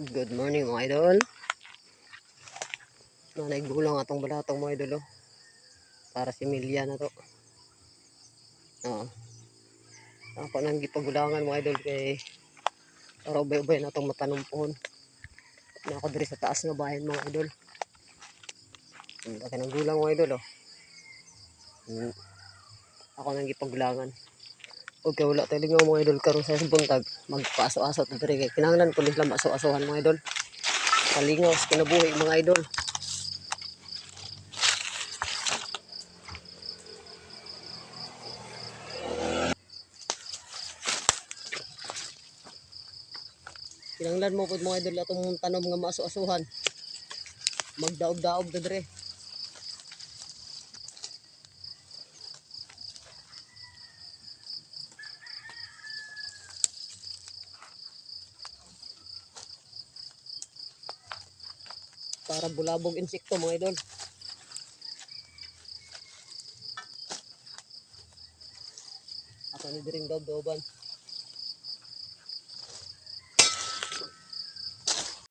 Good morning mga idol. Naigulang atong balatong mga idol oh. Para si Milya na to. Oo. Ako nang gipagulangan mga idol kay para ubay-ubay na itong matanumpon. Na ako diri sa taas nga bayan mga idol. Baka nang gulang mga idol oh. Ako nang gipagulangan. Okay, wala tayo nga mga idol karon sa buntag. Magpaaso-aso ta diri kay kinahanglan pulis lang aso-asohan mga idol. Palingaw sa kinabuhi mga idol. Kinahanglan mo pud mga idol atong tanom nga maaso-asuhan. Magdaob-daob ta diri. Para bulabog insekto mga idol. Ako ni diring daob-daoban.